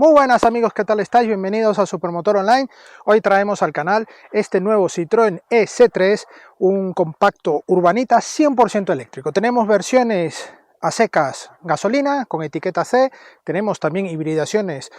Muy buenas amigos, ¿qué tal estáis? Bienvenidos a Supermotor Online. Hoy traemos al canal este nuevo Citroën EC3, un compacto urbanita 100% eléctrico. Tenemos versiones a secas gasolina con etiqueta C, tenemos también hibridaciones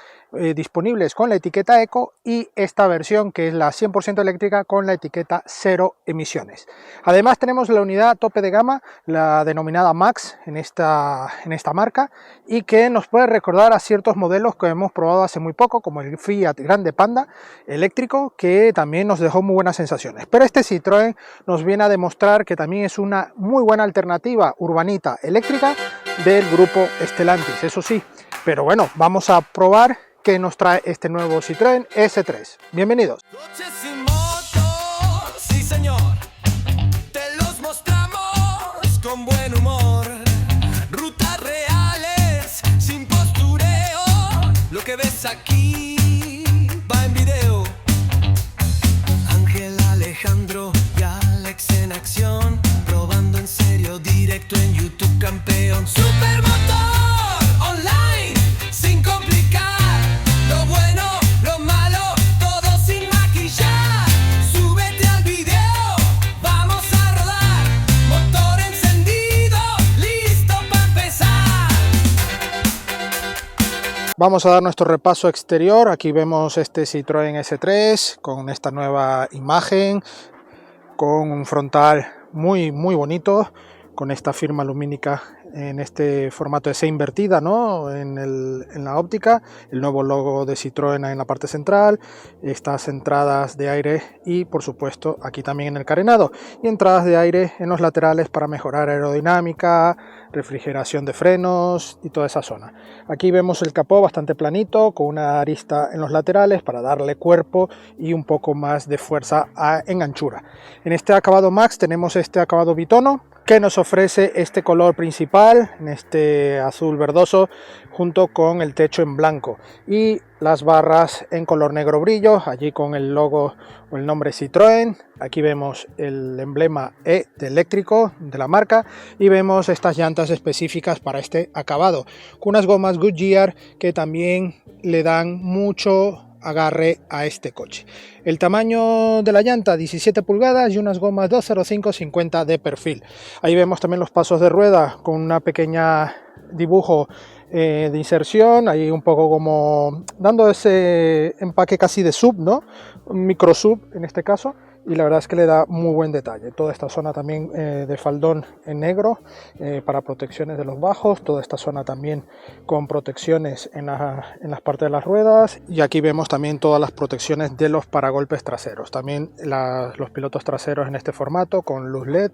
disponibles con la etiqueta Eco y esta versión que es la 100% eléctrica con la etiqueta 0 emisiones. Además tenemos la unidad tope de gama, la denominada Max en esta marca, y que nos puede recordar a ciertos modelos que hemos probado hace muy poco, como el Fiat Grande Panda eléctrico, que también nos dejó muy buenas sensaciones. Pero este Citroën nos viene a demostrar que también es una muy buena alternativa urbanita eléctrica del grupo Stellantis, eso sí. Pero bueno, vamos a probar qué nos trae este nuevo Citroën EC3. Bienvenidos. Coches y motos, sí señor, te los mostramos con buen humor. Rutas reales, sin postureo, lo que ves aquí va en video. Ángel, Alejandro y Alex en acción, probando en serio, directo en YouTube, campeón. Supermotor Online, sin complicar. Lo bueno, lo malo, todo sin maquillar. Súbete al video, vamos a rodar. Motor encendido, listo para empezar. Vamos a dar nuestro repaso exterior. Aquí vemos este Citroën S3 con esta nueva imagen, con un frontal muy bonito, con esta firma lumínica en este formato de C invertida, ¿no? en la óptica, el nuevo logo de Citroën en la parte central, estas entradas de aire y por supuesto aquí también en el carenado, y entradas de aire en los laterales para mejorar aerodinámica, refrigeración de frenos y toda esa zona. Aquí vemos el capó bastante planito, con una arista en los laterales para darle cuerpo y un poco más de fuerza en anchura. En este acabado Max tenemos este acabado bitono, que nos ofrece este color principal, en este azul verdoso, junto con el techo en blanco y las barras en color negro brillo, allí con el logo o el nombre Citroën. Aquí vemos el emblema E de eléctrico de la marca y vemos estas llantas específicas para este acabado, con unas gomas Goodyear que también le dan mucho agarre a este coche. El tamaño de la llanta 17 pulgadas y unas gomas 205/50 de perfil. Ahí vemos también los pasos de rueda con una pequeña dibujo de inserción, ahí un poco como dando ese empaque casi de sub, ¿no? Un micro sub en este caso, y la verdad es que le da muy buen detalle. Toda esta zona también de faldón en negro para protecciones de los bajos, toda esta zona también con protecciones en las partes de las ruedas, y aquí vemos también todas las protecciones de los paragolpes traseros, también los pilotos traseros en este formato con luz LED,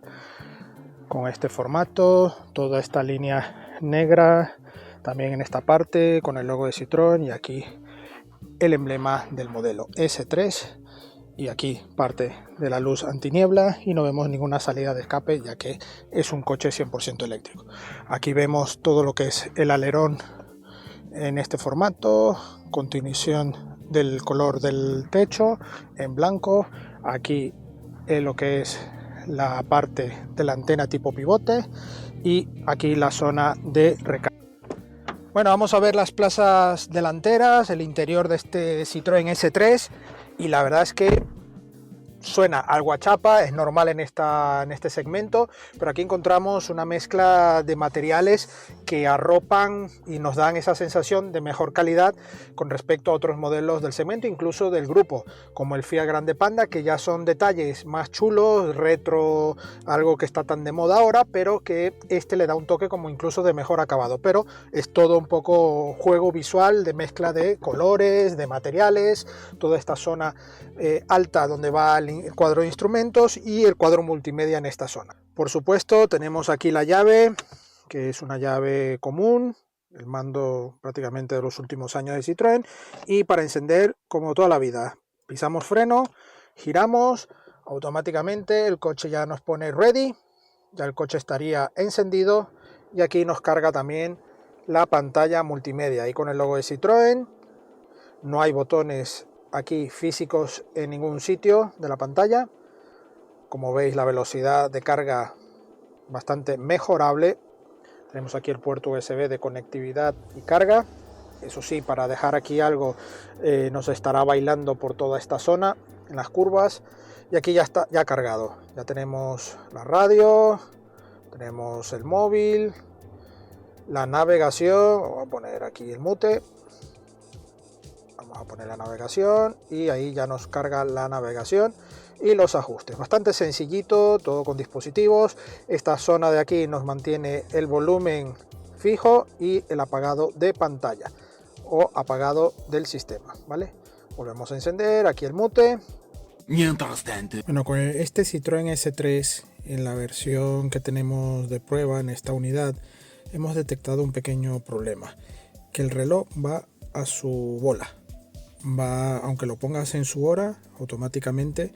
con este formato, toda esta línea negra también en esta parte con el logo de Citroën, y aquí el emblema del modelo S3, y aquí parte de la luz antiniebla, y no vemos ninguna salida de escape ya que es un coche 100% eléctrico. Aquí vemos todo lo que es el alerón en este formato, continuación del color del techo en blanco, aquí lo que es la parte de la antena tipo pivote, y aquí la zona de recarga. Bueno, vamos a ver las plazas delanteras, el interior de este Citroën S3, y la verdad es que suena algo a chapa, es normal en este segmento, pero aquí encontramos una mezcla de materiales que arropan y nos dan esa sensación de mejor calidad con respecto a otros modelos del segmento, incluso del grupo, como el Fiat Grande Panda, que ya son detalles más chulos, retro, algo que está tan de moda ahora, pero que este le da un toque como incluso de mejor acabado, pero es todo un poco juego visual de mezcla de colores, de materiales, toda esta zona alta donde va el cuadro de instrumentos y el cuadro multimedia en esta zona. Por supuesto tenemos aquí la llave, que es una llave común, el mando prácticamente de los últimos años de Citroën, y para encender como toda la vida, pisamos freno, giramos, automáticamente el coche ya nos pone ready, ya el coche estaría encendido, y aquí nos carga también la pantalla multimedia, ahí con el logo de Citroën. No hay botones aquí físicos en ningún sitio de la pantalla. Como veis, la velocidad de carga bastante mejorable. Tenemos aquí el puerto USB de conectividad y carga. eso sí, para dejar aquí algo nos estará bailando por toda esta zona, en las curvas. Y aquí ya está, ya cargado. Ya tenemos la radio, tenemos el móvil, la navegación. Vamos a poner aquí el mute. Vamos a poner la navegación y ahí ya nos carga la navegación y los ajustes. Bastante sencillito, todo con dispositivos. Esta zona de aquí nos mantiene el volumen fijo y el apagado de pantalla o apagado del sistema, ¿vale? Volvemos a encender, aquí el mute. Mientras tanto, Bueno, con este Citroën S3 en la versión que tenemos de prueba en esta unidad, hemos detectado un pequeño problema, que el reloj va a su bola. Va, aunque lo pongas en su hora, automáticamente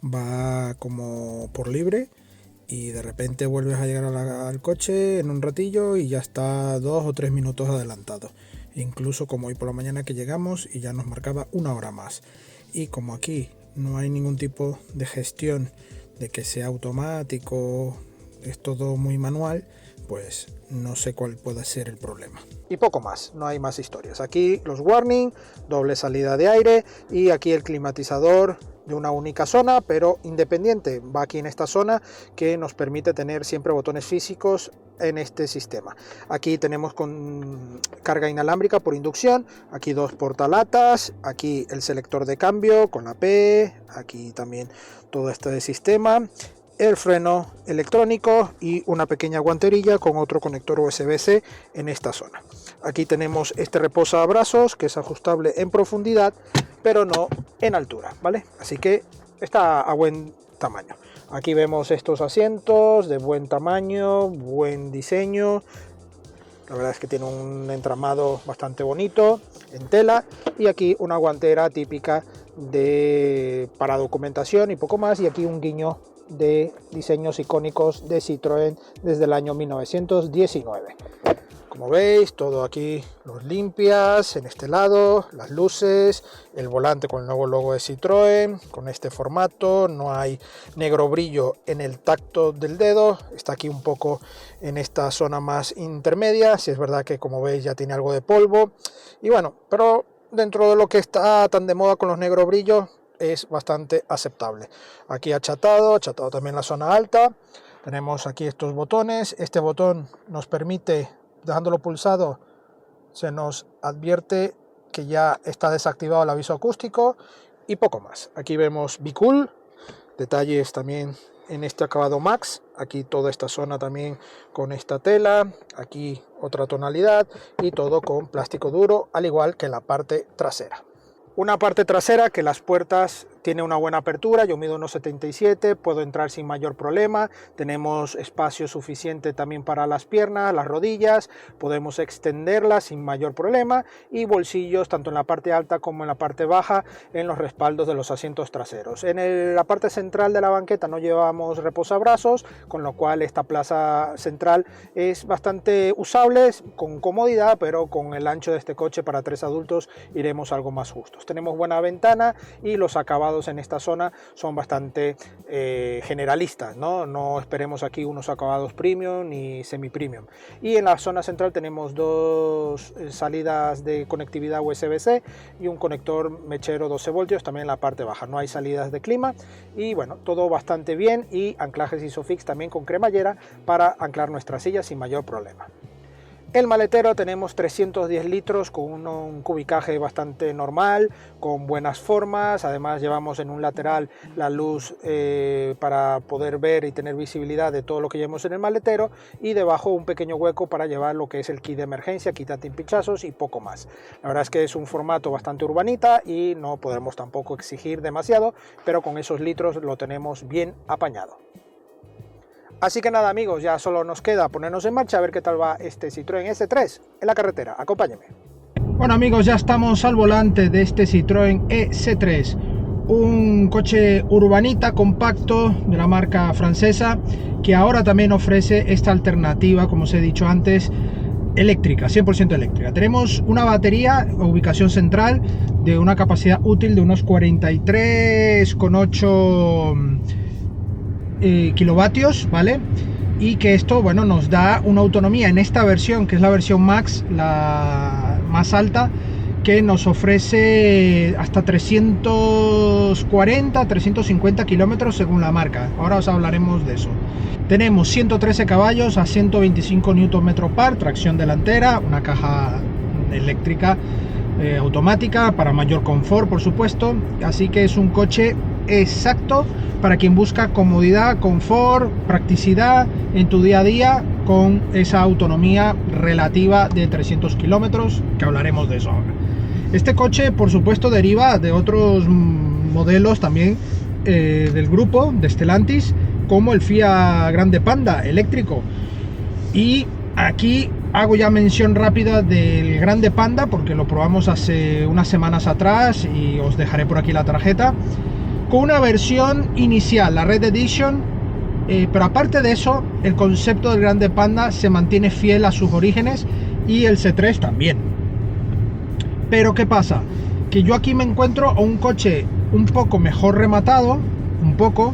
va como por libre y de repente vuelves a llegar al coche en un ratillo y ya está 2 o 3 minutos adelantado. Incluso como hoy por la mañana que llegamos y ya nos marcaba 1 hora más. Y como aquí no hay ningún tipo de gestión de que sea automático, es todo muy manual, pues no sé cuál puede ser el problema. Y poco más, no hay más historias. Aquí los warning, doble salida de aire y aquí el climatizador de una única zona, pero independiente, va aquí en esta zona que nos permite tener siempre botones físicos en este sistema. Aquí tenemos con carga inalámbrica por inducción, aquí 2 portalatas, aquí el selector de cambio con la P, aquí también todo este sistema, el freno electrónico y una pequeña guanterilla con otro conector USB-C en esta zona. Aquí tenemos este reposabrazos que es ajustable en profundidad, pero no en altura, ¿vale? Así que está a buen tamaño. Aquí vemos estos asientos de buen tamaño, buen diseño. La verdad es que tiene un entramado bastante bonito en tela y aquí una guantera típica para documentación y poco más, y aquí un guiño de diseños icónicos de Citroën desde el año 1919. Como veis, todo aquí los limpias en este lado, las luces, el volante con el nuevo logo de Citroën, con este formato, no hay negro brillo en el tacto del dedo, está aquí un poco en esta zona más intermedia, si es verdad que como veis ya tiene algo de polvo, y bueno, pero dentro de lo que está tan de moda con los negro brillos, es bastante aceptable. Aquí achatado también la zona alta, tenemos aquí estos botones, este botón nos permite, dejándolo pulsado, se nos advierte que ya está desactivado el aviso acústico y poco más. Aquí vemos Be Cool, detalles también en este acabado Max, aquí toda esta zona también con esta tela, aquí otra tonalidad y todo con plástico duro, al igual que en la parte trasera. Una parte trasera que las puertas tiene una buena apertura, yo mido 1,77, puedo entrar sin mayor problema, tenemos espacio suficiente también para las piernas, las rodillas, podemos extenderlas sin mayor problema y bolsillos tanto en la parte alta como en la parte baja en los respaldos de los asientos traseros. En la parte central de la banqueta no llevamos reposabrazos, con lo cual esta plaza central es bastante usable, con comodidad, pero con el ancho de este coche para 3 adultos iremos algo más justos. Tenemos buena ventana y los acabados en esta zona son bastante generalistas, no esperemos aquí unos acabados premium ni semi premium. Y en la zona central tenemos 2 salidas de conectividad USB-C y un conector mechero 12 voltios también en la parte baja. No hay salidas de clima y bueno, todo bastante bien, y anclajes Isofix también con cremallera para anclar nuestras sillas sin mayor problema. El maletero tenemos 310 litros con un cubicaje bastante normal, con buenas formas, además llevamos en un lateral la luz para poder ver y tener visibilidad de todo lo que llevamos en el maletero, y debajo un pequeño hueco para llevar lo que es el kit de emergencia, kit antipinchazos y poco más. La verdad es que es un formato bastante urbanita y no podremos tampoco exigir demasiado, pero con esos litros lo tenemos bien apañado. Así que nada amigos, ya solo nos queda ponernos en marcha a ver qué tal va este Citroën S3 en la carretera. Acompáñenme. Bueno amigos, ya estamos al volante de este Citroën S3, un coche urbanita compacto de la marca francesa que ahora también ofrece esta alternativa, como os he dicho antes, eléctrica, 100% eléctrica. Tenemos una batería a ubicación central de una capacidad útil de unos 43,8 kilovatios, ¿vale? Y que esto, bueno, nos da una autonomía en esta versión, que es la versión Max, la más alta, que nos ofrece hasta 340, 350 kilómetros según la marca. Ahora os hablaremos de eso. Tenemos 113 caballos a 125 Nm par, tracción delantera, una caja eléctrica automática para mayor confort, por supuesto. Así que es un coche exacto para quien busca comodidad, confort, practicidad en tu día a día, con esa autonomía relativa de 300 kilómetros, que hablaremos de eso ahora. Este coche, por supuesto, deriva de otros modelos también del grupo de Stellantis, como el Fiat Grande Panda eléctrico. Y aquí hago ya mención rápida del Grande Panda porque lo probamos hace unas semanas atrás y os dejaré por aquí la tarjeta, con una versión inicial, la Red Edition, pero aparte de eso, el concepto del Grande Panda se mantiene fiel a sus orígenes y el C3 también. Pero ¿qué pasa? Que yo aquí me encuentro a un coche un poco mejor rematado, un poco,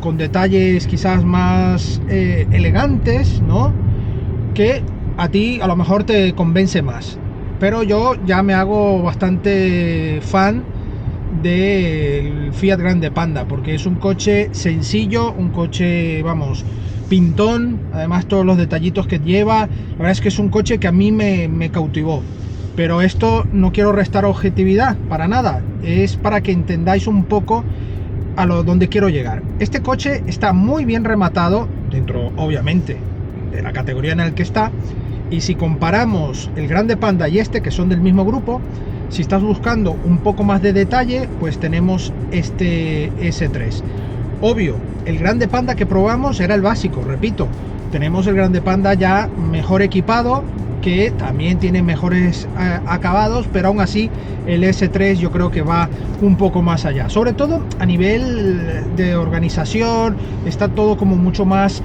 con detalles quizás más elegantes, ¿no? Que a ti a lo mejor te convence más. Pero yo ya me hago bastante fan del Fiat Grande Panda, porque es un coche sencillo, un coche, vamos, pintón, además todos los detallitos que lleva. La verdad es que es un coche que a mí me cautivó. Pero esto no quiero restar objetividad, para nada, es para que entendáis un poco a donde quiero llegar. Este coche está muy bien rematado, dentro obviamente de la categoría en la que está, y si comparamos el Grande Panda y este, que son del mismo grupo, si estás buscando un poco más de detalle, pues tenemos este S3. Obvio, el Grande Panda que probamos era el básico, repito. Tenemos el Grande Panda ya mejor equipado, que también tiene mejores acabados, pero aún así el S3 yo creo que va un poco más allá. Sobre todo a nivel de organización, está todo como mucho más,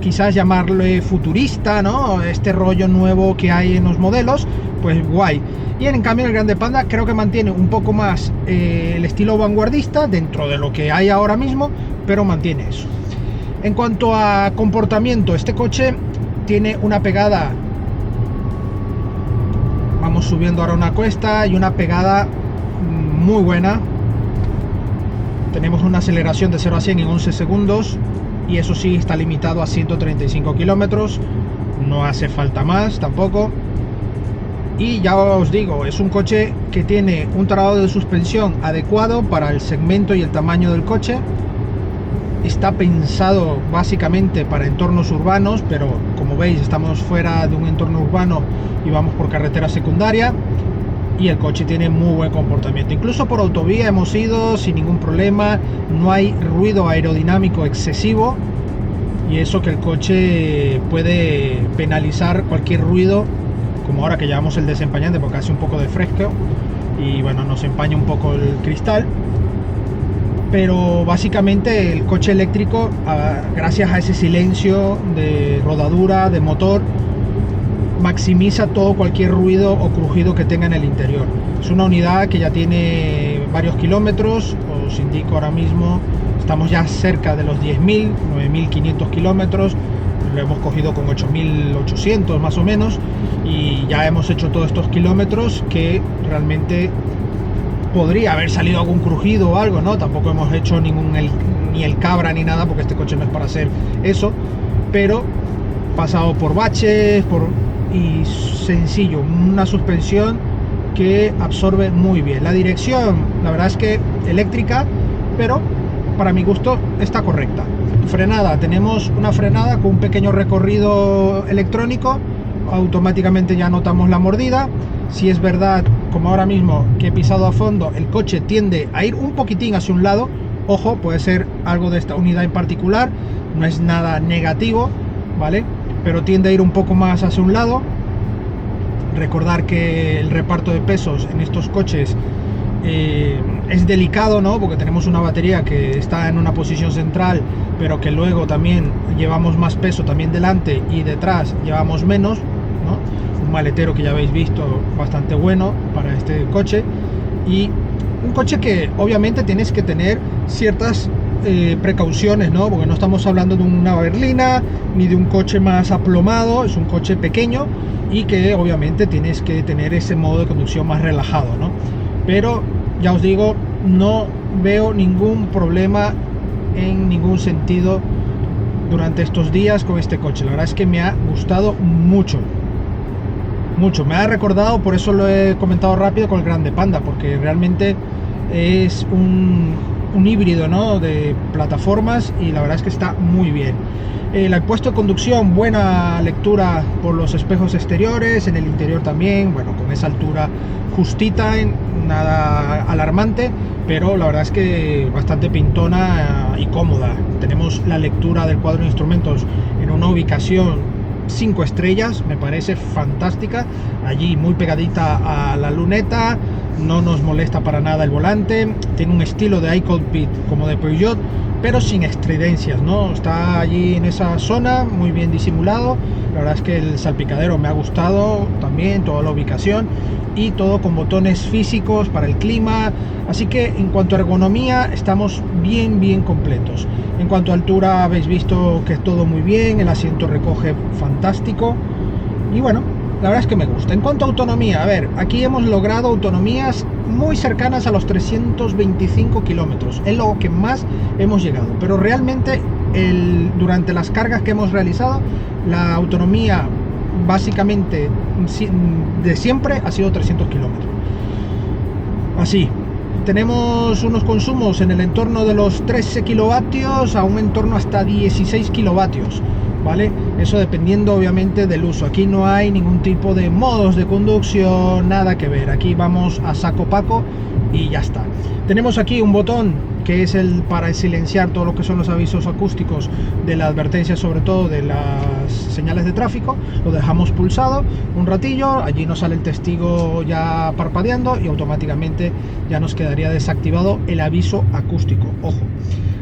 quizás llamarle futurista, ¿no? Este rollo nuevo que hay en los modelos, pues guay. Y en cambio el Grande Panda creo que mantiene un poco más el estilo vanguardista dentro de lo que hay ahora mismo, pero mantiene eso. En cuanto a comportamiento, este coche tiene una pegada, vamos subiendo ahora una cuesta, y una pegada muy buena. Tenemos una aceleración de 0 a 100 en 11 segundos, y eso sí, está limitado a 135 kilómetros, no hace falta más tampoco. Y ya os digo, es un coche que tiene un trabajo de suspensión adecuado para el segmento y el tamaño del coche. Está pensado básicamente para entornos urbanos, pero como veis estamos fuera de un entorno urbano y vamos por carretera secundaria, y el coche tiene muy buen comportamiento. Incluso por autovía hemos ido sin ningún problema, no hay ruido aerodinámico excesivo, y eso que el coche puede penalizar cualquier ruido, como ahora que llevamos el desempañante porque hace un poco de fresco y bueno, nos empaña un poco el cristal. Pero básicamente el coche eléctrico, gracias a ese silencio de rodadura, de motor, maximiza todo cualquier ruido o crujido que tenga en el interior. Es una unidad que ya tiene varios kilómetros, os indico ahora mismo, estamos ya cerca de los 10.000, 9.500 kilómetros, lo hemos cogido con 8.800 más o menos, y ya hemos hecho todos estos kilómetros que realmente podría haber salido algún crujido o algo, ¿no? Tampoco hemos hecho ni el cabra ni nada, porque este coche no es para hacer eso, pero pasado por baches, y sencillo, una suspensión que absorbe muy bien. La dirección, la verdad es que eléctrica, pero para mi gusto está correcta. Frenada, tenemos una frenada con un pequeño recorrido electrónico, automáticamente ya notamos la mordida. Si es verdad, como ahora mismo que he pisado a fondo, el coche tiende a ir un poquitín hacia un lado. Ojo, puede ser algo de esta unidad en particular, no es nada negativo, ¿vale? Pero tiende a ir un poco más hacia un lado. Recordar que el reparto de pesos en estos coches es delicado, ¿no? Porque tenemos una batería que está en una posición central, pero que luego también llevamos más peso también delante, y detrás llevamos menos, ¿no? Un maletero que ya habéis visto bastante bueno para este coche, y un coche que obviamente tienes que tener ciertas precauciones, ¿no? Porque no estamos hablando de una berlina ni de un coche más aplomado, es un coche pequeño y que obviamente tienes que tener ese modo de conducción más relajado, ¿no? Pero ya os digo, no veo ningún problema en ningún sentido durante estos días con este coche. La verdad es que me ha gustado mucho. Me ha recordado, por eso lo he comentado rápido, con el Grande Panda, porque realmente es un híbrido, ¿no?, de plataformas, y la verdad es que está muy bien. El puesto de conducción, buena lectura por los espejos exteriores, en el interior también, bueno, con esa altura justita, nada alarmante, pero la verdad es que bastante pintona y cómoda. Tenemos la lectura del cuadro de instrumentos en una ubicación 5 estrellas, me parece fantástica, allí muy pegadita a la luneta, no nos molesta para nada el volante, tiene un estilo de iCockpit como de Peugeot, pero sin estridencias, ¿no? Está allí en esa zona muy bien disimulado. La verdad es que el salpicadero me ha gustado también, toda la ubicación, y todo con botones físicos para el clima, así que en cuanto a ergonomía estamos bien completos. En cuanto a altura, habéis visto que es todo muy bien, el asiento recoge fantástico, y bueno, la verdad es que me gusta. En cuanto a autonomía, a ver, aquí hemos logrado autonomías muy cercanas a los 325 kilómetros, es lo que más hemos llegado, pero realmente durante las cargas que hemos realizado, la autonomía básicamente de siempre ha sido 300 kilómetros. Así, tenemos unos consumos en el entorno de los 13 kilovatios a un entorno hasta 16 kilovatios, ¿vale? Eso dependiendo obviamente del uso. Aquí no hay ningún tipo de modos de conducción, nada que ver. Aquí vamos a saco paco y ya está. Tenemos aquí un botón que es el para silenciar todo lo que son los avisos acústicos de la advertencia, sobre todo de las señales de tráfico. Lo dejamos pulsado un ratillo, allí nos sale el testigo ya parpadeando y automáticamente ya nos quedaría desactivado el aviso acústico, ojo.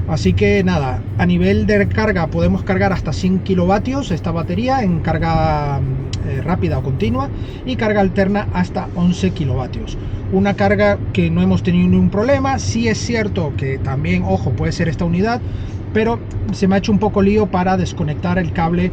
Así que nada, a nivel de carga podemos cargar hasta 100 kilovatios esta batería en carga rápida o continua, y carga alterna hasta 11 kilovatios. Una carga que no hemos tenido ningún problema. Sí es cierto que también, ojo, puede ser esta unidad, pero se me ha hecho un poco lío para desconectar el cable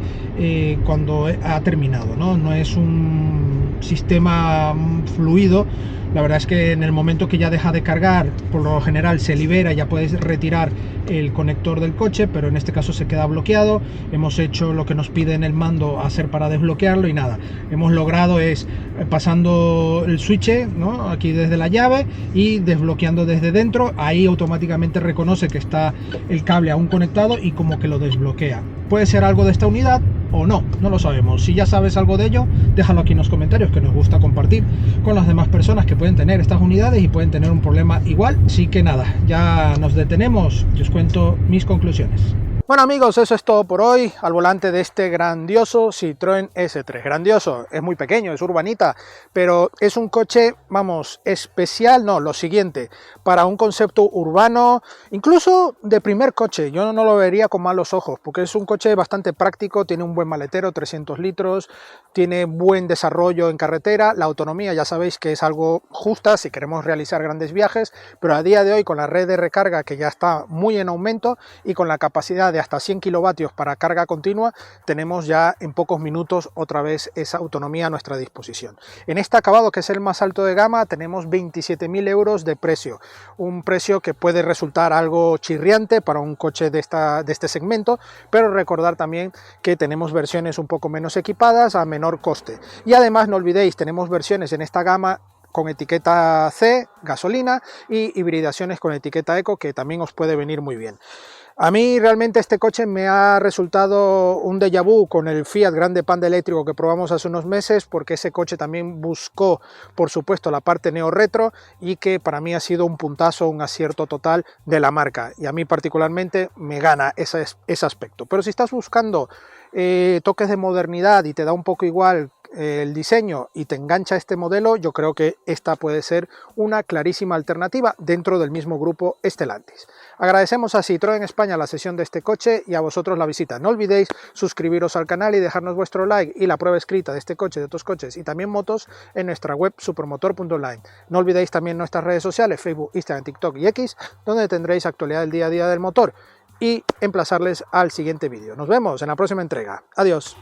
cuando ha terminado, ¿no? No es un sistema fluido. La verdad es que en el momento que ya deja de cargar, por lo general se libera, ya puedes retirar el conector del coche, pero en este caso se queda bloqueado. Hemos hecho lo que nos pide en el mando hacer para desbloquearlo y nada, hemos logrado es pasando el switch, ¿no?, aquí desde la llave y desbloqueando desde dentro. Ahí automáticamente reconoce que está el cable aún conectado y como que lo desbloquea. Puede ser algo de esta unidad o no, no lo sabemos. Si ya sabes algo de ello, déjalo aquí en los comentarios, que nos gusta compartir con las demás personas que pueden tener estas unidades y pueden tener un problema igual. Así que nada, ya nos detenemos y os cuento mis conclusiones. Bueno amigos, eso es todo por hoy al volante de este grandioso Citroën S3. Grandioso, es muy pequeño, es urbanita, pero es un coche, vamos, especial, no, lo siguiente, para un concepto urbano, incluso de primer coche. Yo no lo vería con malos ojos, porque es un coche bastante práctico, tiene un buen maletero, 300 litros, tiene buen desarrollo en carretera, la autonomía ya sabéis que es algo justa si queremos realizar grandes viajes, pero a día de hoy con la red de recarga que ya está muy en aumento y con la capacidad de hasta 100 kilovatios para carga continua, tenemos ya en pocos minutos otra vez esa autonomía a nuestra disposición. En este acabado, que es el más alto de gama, tenemos 27.000 euros de precio, un precio que puede resultar algo chirriante para un coche de este segmento, pero recordar también que tenemos versiones un poco menos equipadas a menor coste, y además no olvidéis, tenemos versiones en esta gama con etiqueta C, gasolina, y hibridaciones con etiqueta Eco, que también os puede venir muy bien. A mí realmente este coche me ha resultado un déjà vu con el Fiat Grande Panda eléctrico que probamos hace unos meses, porque ese coche también buscó, por supuesto, la parte neo-retro, y que para mí ha sido un puntazo, un acierto total de la marca, y a mí particularmente me gana ese aspecto. Pero si estás buscando toques de modernidad y te da un poco igual el diseño y te engancha este modelo, yo creo que esta puede ser una clarísima alternativa dentro del mismo grupo Stellantis. Agradecemos a Citroën España la cesión de este coche y a vosotros la visita. No olvidéis suscribiros al canal y dejarnos vuestro like y la prueba escrita de este coche, de otros coches y también motos en nuestra web supermotor.online. No olvidéis también nuestras redes sociales, Facebook, Instagram, TikTok y X, donde tendréis actualidad del día a día del motor, y emplazarles al siguiente vídeo. Nos vemos en la próxima entrega. Adiós.